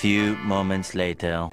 few moments later.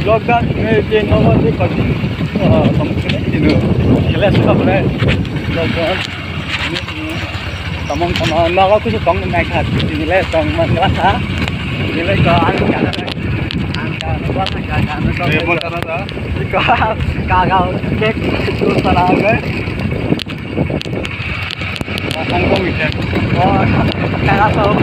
Lockdown ini nomor di kota teman-teman ini jelas apa lockdown teman-teman nó có cái số con này thật thì lấy còn mình lá thì lấy có ăn cả nó quá cả nó có cái một cái đó có cả gạo chết luôn sao nào đấy không có gì hết cái đó không